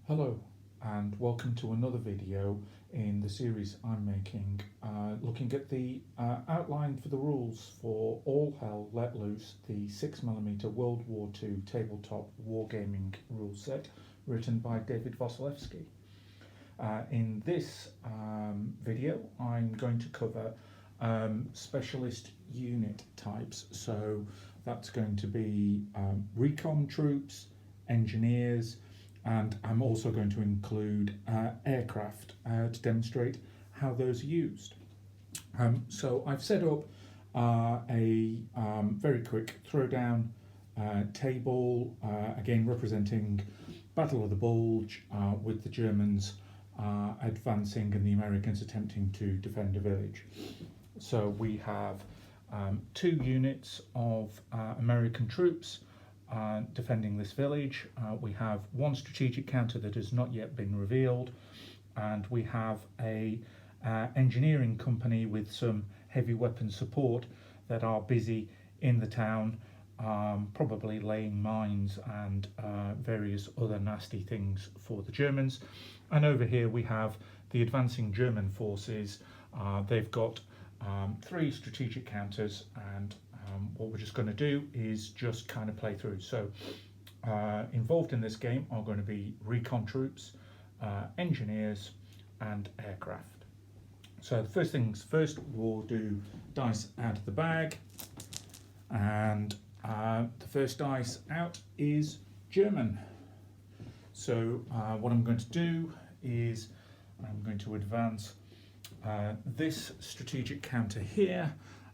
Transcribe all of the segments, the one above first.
Hello and welcome to another video in the series I'm making looking at the outline for the rules for All Hell Let Loose, the 6mm World War II tabletop wargaming rule set written by David Wasilewski. In this video I'm going to cover specialist unit types, so that's going to be recon troops, engineers, and I'm also going to include aircraft to demonstrate how those are used. So I've set up a very quick throwdown table, again representing Battle of the Bulge, with the Germans advancing and the Americans attempting to defend a village. So we have two units of American troops defending this village. We have one strategic counter that has not yet been revealed, and we have a engineering company with some heavy weapon support that are busy in the town, probably laying mines and various other nasty things for the Germans. And over here we have the advancing German forces. They've got three strategic counters, and what we're just going to do is just kind of play through. So involved in this game are going to be recon troops, engineers and aircraft. So first things first, we'll do dice out of the bag, and the first dice out is German. So what I'm going to do is I'm going to advance this strategic counter here,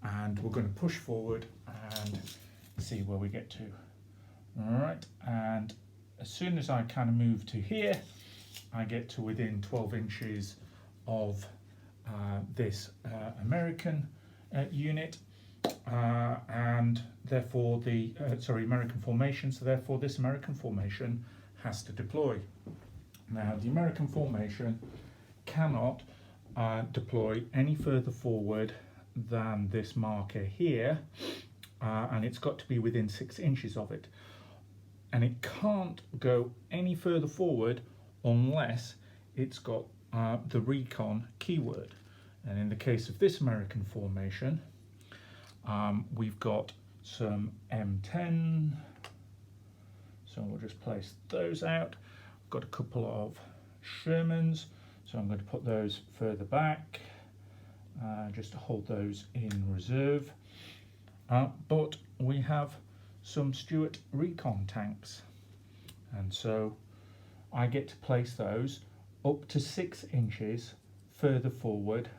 and we're going to push forward and see where we get to. All right, and as soon as I kind of move to here, I get to within 12 inches of this American unit, and therefore the American formation. So therefore this American formation has to deploy. Now the American formation cannot deploy any further forward than this marker here, and it's got to be within 6 inches of it, and it can't go any further forward unless it's got the recon keyword. And in the case of this American formation, we've got some M10, so we'll just place those out. I've got a couple of Shermans, so I'm going to put those further back, just to hold those in reserve. But we have some Stuart Recon tanks, and so I get to place those up to 6 inches further forward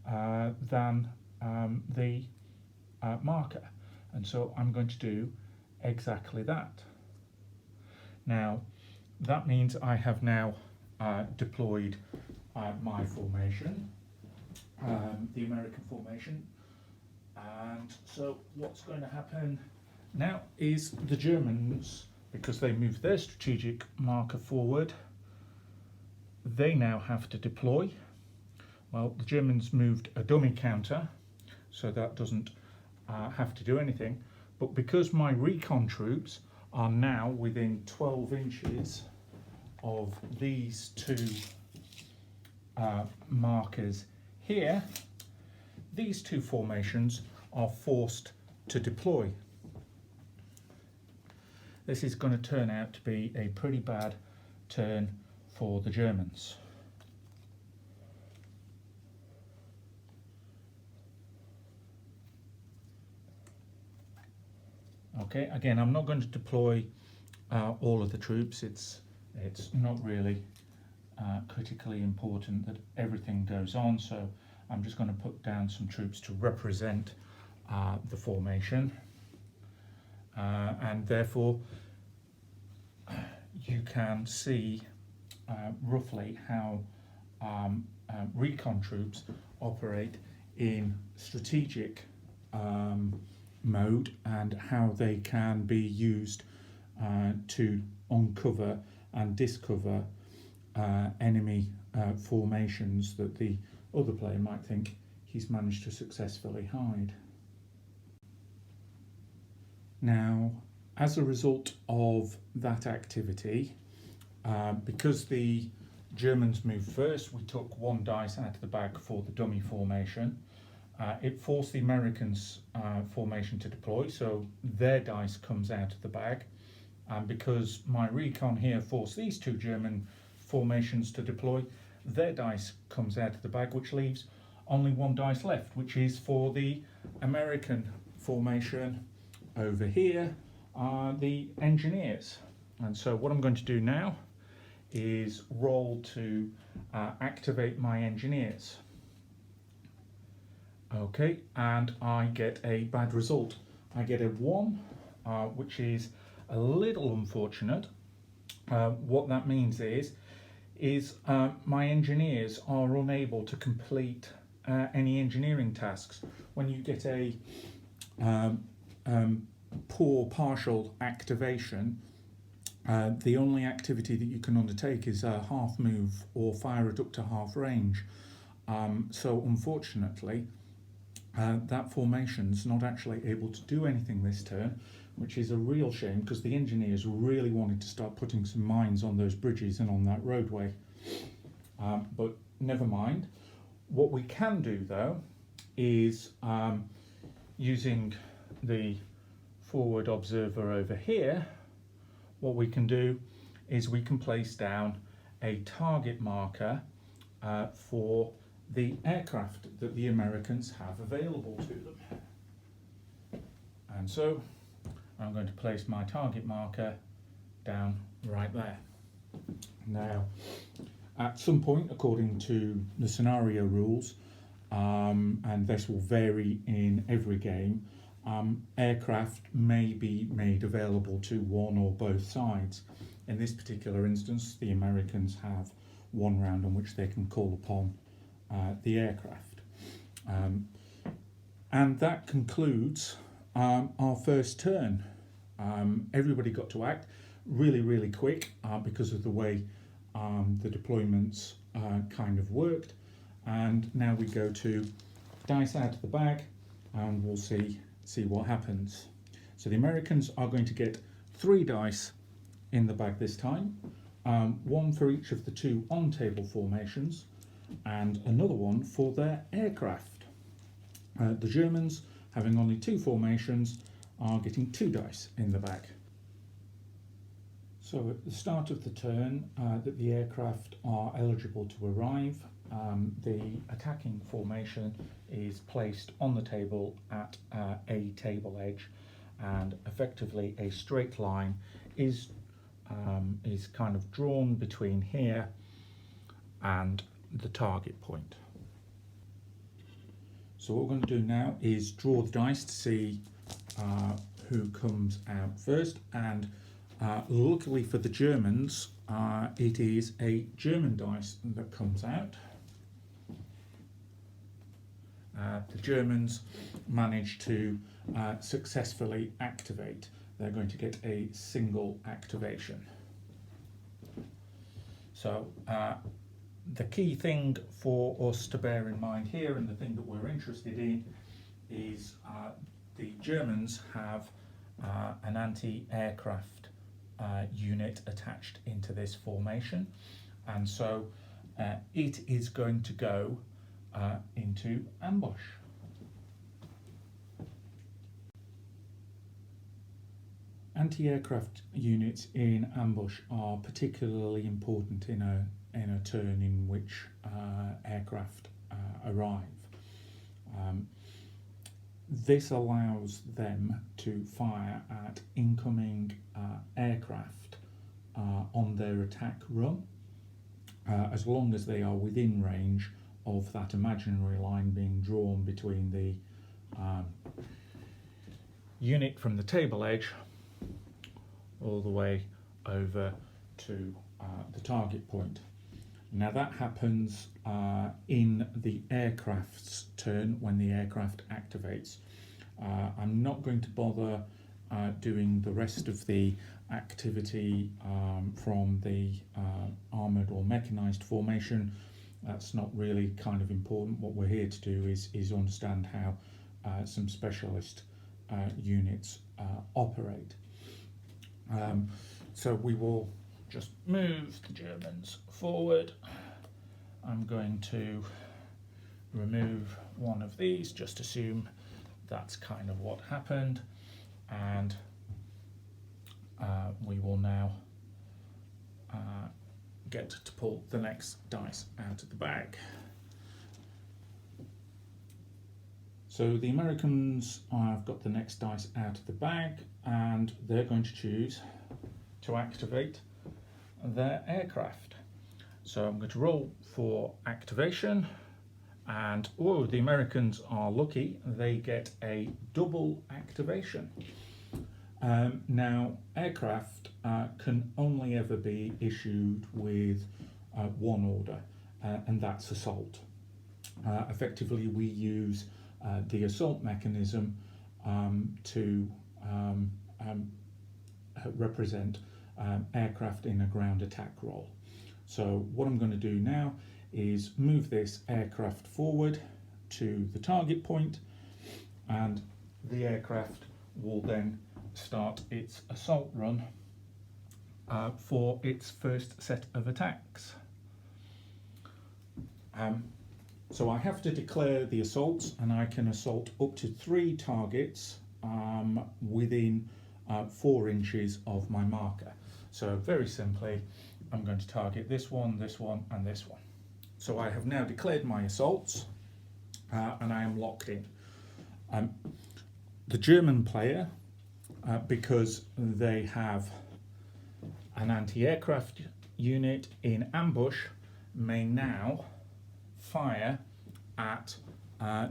than the marker, and so I'm going to do exactly that. Now that means I have now deployed my formation, the American formation, and so what's going to happen now is the Germans, because they moved their strategic marker forward, they now have to deploy. Well, the Germans moved a dummy counter, so that doesn't have to do anything, but because my recon troops are now within 12 inches of these two markers here, these two formations are forced to deploy. This is going to turn out to be a pretty bad turn for the Germans. Okay, again, I'm not going to deploy all of the troops. It's not really critically important that everything goes on, so I'm just going to put down some troops to represent the formation, and therefore you can see roughly how recon troops operate in strategic mode, and how they can be used to uncover and discover enemy formations that the other player might think he's managed to successfully hide. Now, as a result of that activity, because the Germans moved first, we took one dice out of the bag for the dummy formation. It forced the Americans' formation to deploy, so their dice comes out of the bag. And because my Recon here forced these two German formations to deploy, their dice comes out of the bag, which leaves only one dice left, which is for the American formation over here, the engineers. And so what I'm going to do now is roll to activate my engineers. Okay, and I get a bad result. I get a 1, which is a little unfortunate. What that means is my engineers are unable to complete any engineering tasks. When you get a poor partial activation, the only activity that you can undertake is a half move or fire it up to half range. So unfortunately, that formation's not actually able to do anything this turn, which is a real shame because the engineers really wanted to start putting some mines on those bridges and on that roadway. But never mind. What we can do though is using the forward observer over here, what we can do is we can place down a target marker for the aircraft that the Americans have available to them. And so I'm going to place my target marker down right there. Now, at some point, according to the scenario rules, and this will vary in every game, aircraft may be made available to one or both sides. In this particular instance, the Americans have one round on which they can call upon the aircraft. And that concludes our first turn. Everybody got to act really quick because of the way the deployments kind of worked. And now we go to dice out of the bag and we'll see what happens. So the Americans are going to get 3 dice in the bag this time, 1 for each of the 2 on-table formations and another one for their aircraft. The Germans, having only 2 formations, are getting 2 dice in the bag. So at the start of the turn that the aircraft are eligible to arrive, the attacking formation is placed on the table at a table edge, and effectively a straight line is kind of drawn between here and the target point. So what we're going to do now is draw the dice to see who comes out first, and luckily for the Germans, it is a German dice that comes out. The Germans managed to successfully activate. They're going to get a single activation. So the key thing for us to bear in mind here, and the thing that we're interested in, is the Germans have an anti-aircraft unit attached into this formation, and so it is going to go into ambush. Anti-aircraft units in ambush are particularly important in a turn in which aircraft arrive. This allows them to fire at incoming aircraft on their attack run, as long as they are within range of that imaginary line being drawn between the unit from the table edge all the way over to the target point. Now that happens in the aircraft's turn when the aircraft activates. I'm not going to bother doing the rest of the activity from the armoured or mechanised formation. That's not really kind of important. What we're here to do is understand how some specialist units operate. So we will just move the Germans forward. I'm going to remove one of these, just assume that's kind of what happened, and we will now get to pull the next dice out of the bag. So the Americans have got the next dice out of the bag, and they're going to choose to activate their aircraft. So I'm going to roll for activation, and oh, the Americans are lucky, they get a double activation. Now, aircraft can only ever be issued with one order, and that's assault. Effectively, we use the assault mechanism to represent aircraft in a ground attack role. So what I'm going to do now is move this aircraft forward to the target point, and the aircraft will then start its assault run for its first set of attacks. So I have to declare the assaults, and I can assault up to 3 targets within 4 inches of my marker. So very simply, I'm going to target this one, and this one. So I have now declared my assaults, and I am locked in. The German player, because they have an anti-aircraft unit in ambush, may now fire at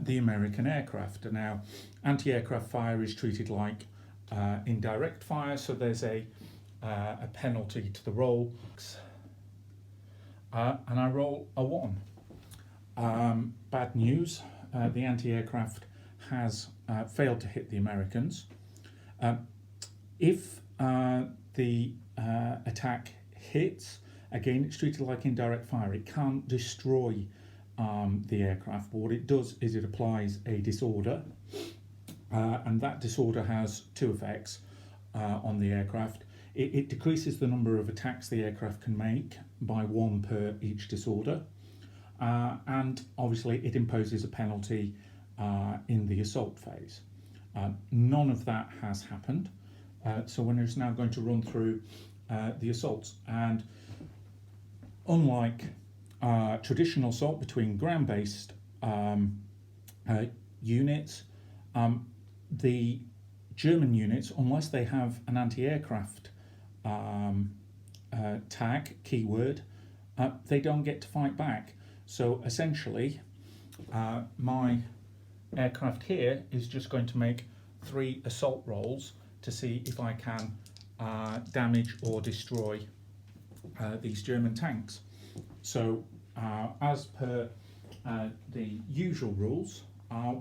the American aircraft. Now, anti-aircraft fire is treated like indirect fire, so there's a penalty to the roll, and I roll a 1. Bad news, the anti-aircraft has failed to hit the Americans. If the attack hits, again, it's treated like indirect fire. It can't destroy the aircraft, but what it does is it applies a disorder, and that disorder has 2 effects on the aircraft. It decreases the number of attacks the aircraft can make by 1 per each disorder, and obviously it imposes a penalty in the assault phase. None of that has happened, so we're just now going to run through the assaults. And unlike traditional assault between ground-based units, the German units, unless they have an anti-aircraft tag, keyword, they don't get to fight back. So essentially, my aircraft here is just going to make 3 assault rolls to see if I can damage or destroy these German tanks. So as per the usual rules,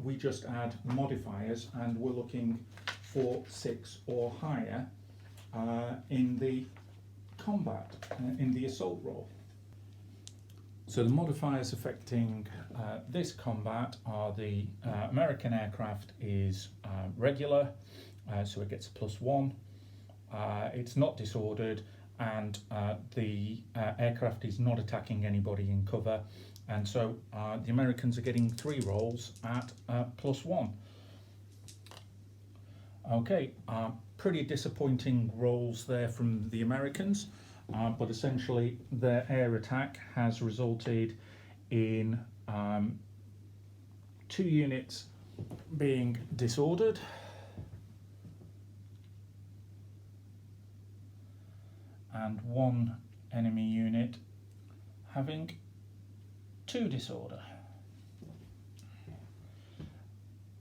we just add modifiers, and we're looking for 6 or higher in the combat, in the assault roll. So the modifiers affecting this combat are the American aircraft is regular, so it gets a +1. It's not disordered, and the aircraft is not attacking anybody in cover, and so the Americans are getting 3 rolls at +1. Okay, pretty disappointing rolls there from the Americans, but essentially their air attack has resulted in 2 units being disordered, and 1 enemy unit having 2 disorder.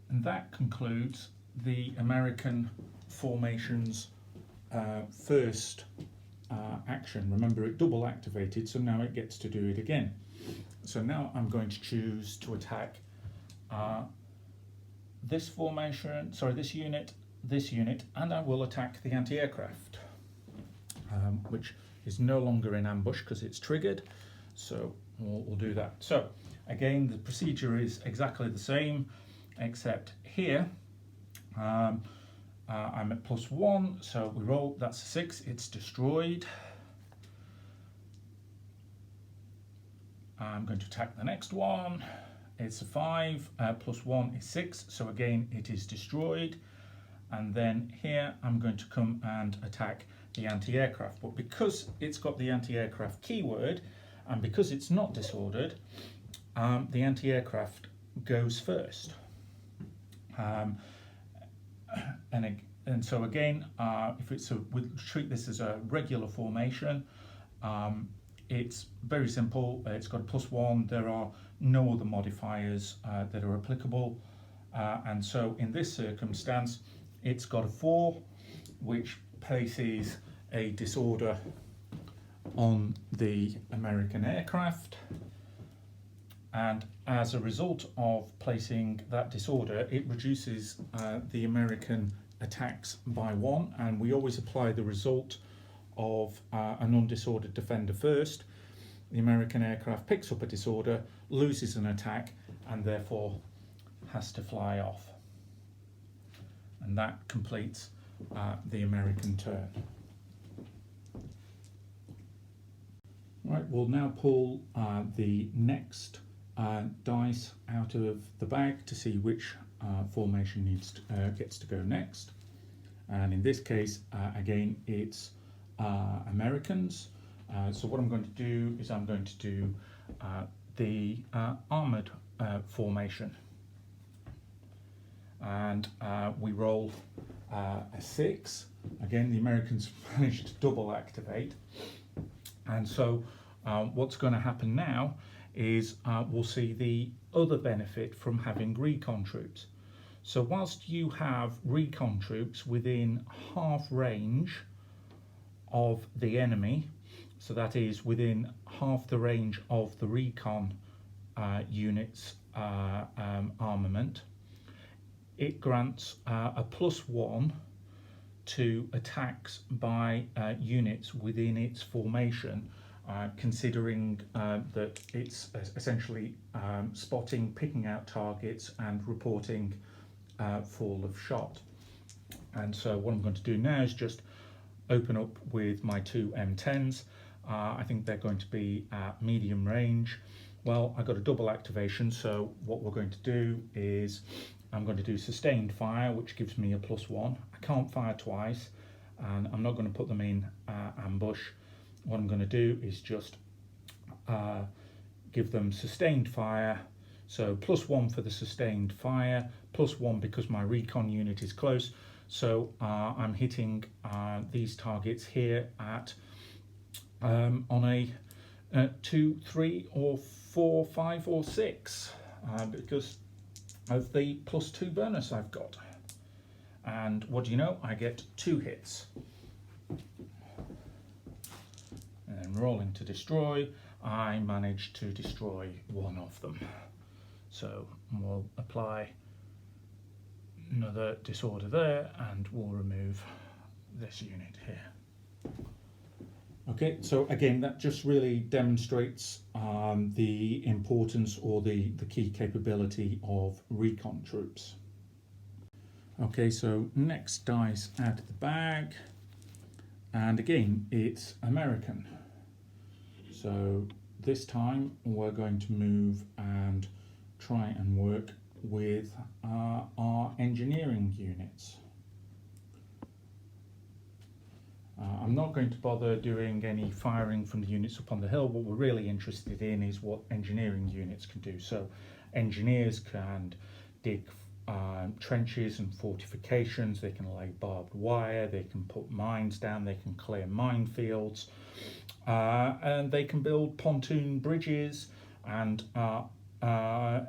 And that concludes the American formation's first action. Remember, it double activated, so now it gets to do it again. So now I'm going to choose to attack this formation, sorry, this unit, and I will attack the anti-aircraft, which is no longer in ambush because it's triggered. So we'll do that. So again, the procedure is exactly the same, except here I'm at +1, so we roll, that's a 6, it's destroyed. I'm going to attack the next one. It's a 5, plus 1 is 6, so again it is destroyed. And then here I'm going to come and attack the anti-aircraft, but because it's got the anti-aircraft keyword and because it's not disordered, the anti-aircraft goes first. And so again, if it's we'll treat this as a regular formation. It's very simple. It's got a +1. There are no other modifiers that are applicable, and so in this circumstance, it's got a 4, which places a disorder on the American aircraft, and as a result of placing that disorder, it reduces the American attacks by 1, and we always apply the result of an undisordered defender first. The American aircraft picks up a disorder, loses an attack, and therefore has to fly off. And that completes the American turn. Right, we'll now pull the next dice out of the bag to see which formation gets to go next. And in this case, again, it's Americans. So what I'm going to do is I'm going to do the armoured formation. And we roll a 6. Again, the Americans managed to double activate. And so what's going to happen now is we'll see the other benefit from having recon troops. So whilst you have recon troops within half range of the enemy, so that is within half the range of the recon unit's armament, it grants a +1 to attacks by units within its formation, considering that it's essentially spotting, picking out targets and reporting fall of shot. And so what I'm going to do now is just open up with my 2 M10s. I think they're going to be at medium range. Well, I got a double activation, so what we're going to do is I'm going to do sustained fire, which gives me a +1. I can't fire twice, and I'm not going to put them in ambush. What I'm going to do is just give them sustained fire. So +1 for the sustained fire, +1 because my recon unit is close. So I'm hitting these targets here at on a 2, 3, or 4, 5, or 6 because of the +2 bonus I've got. And what do you know? I get 2 hits. And then rolling to destroy, I managed to destroy 1 of them. So we'll apply another disorder there, and we'll remove this unit here. Okay, so again, that just really demonstrates the importance or the key capability of recon troops. Okay, so next dice out of the bag, and again, it's American. So this time we're going to move and try and work with our engineering units. I'm not going to bother doing any firing from the units up on the hill. What we're really interested in is what engineering units can do. So engineers can dig trenches and fortifications, they can lay barbed wire, they can put mines down, they can clear minefields, and they can build pontoon bridges, and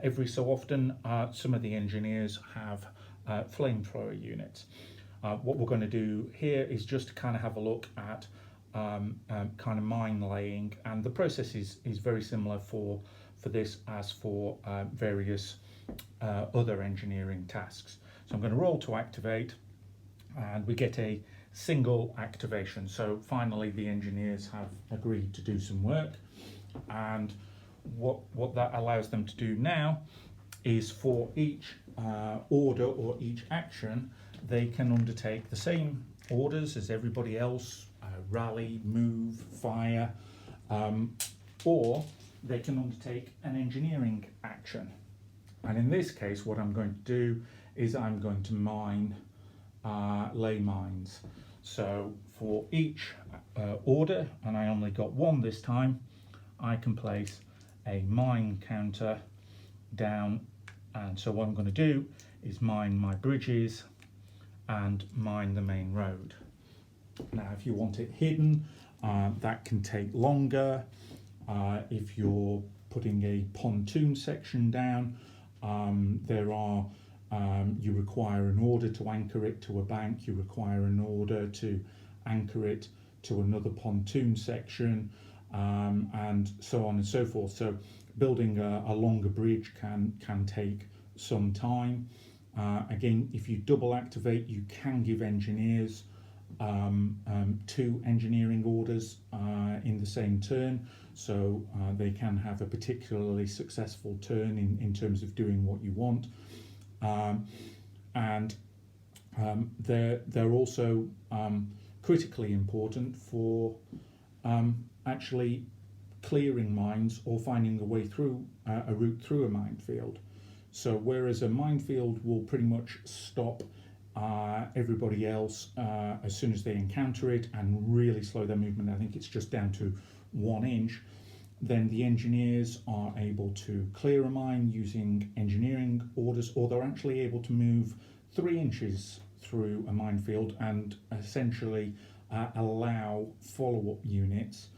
every so often some of the engineers have flamethrower units. What we're going to do here is just to kind of have a look at kind of mine laying, and the process is very similar for this as for various other engineering tasks. So I'm going to roll to activate, and we get a single activation. So finally the engineers have agreed to do some work, and what that allows them to do now is for each order or each action, they can undertake the same orders as everybody else, rally, move, fire, or they can undertake an engineering action. And in this case, what I'm going to do is I'm going to mine, lay mines. So for each order, and I only got one this time, I can place a mine counter down. And so what I'm going to do is mine my bridges and mine the main road. Now, if you want it hidden, that can take longer. If you're putting a pontoon section down, you require an order to anchor it to a bank, you require an order to anchor it to another pontoon section, and so on and so forth. So building a longer bridge can take some time. Again, if you double activate, you can give engineers 2 engineering orders in the same turn, so they can have a particularly successful turn in terms of doing what you want. They're also critically important for actually clearing mines or finding a way through a route through a minefield. So whereas a minefield will pretty much stop everybody else as soon as they encounter it and really slow their movement, I think it's just down to 1 inch, then the engineers are able to clear a mine using engineering orders, or they're actually able to move 3 inches through a minefield and essentially allow follow-up units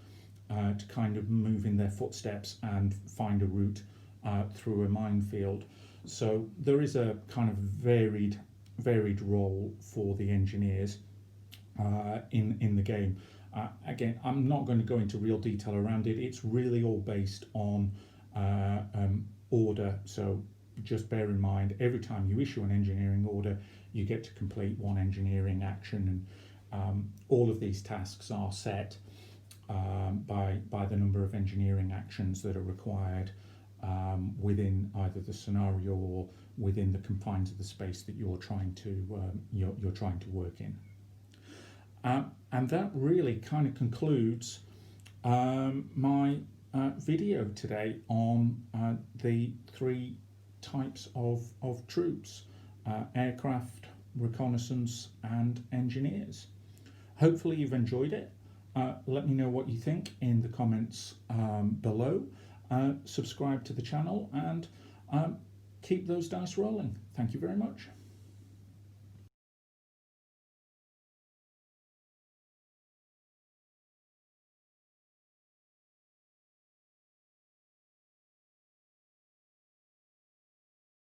to kind of move in their footsteps and find a route through a minefield. So there is a kind of varied role for the engineers in the game. Again, I'm not going to go into real detail around it. It's really all based on order. So just bear in mind, every time you issue an engineering order, you get to complete 1 engineering action, and all of these tasks are set by the number of engineering actions that are required within either the scenario or within the confines of the space that you're trying to work in. And that really kind of concludes my video today on the 3 types of troops: aircraft, reconnaissance, and engineers. Hopefully you've enjoyed it. Let me know what you think in the comments below. Subscribe to the channel and keep those dice rolling. Thank you very much.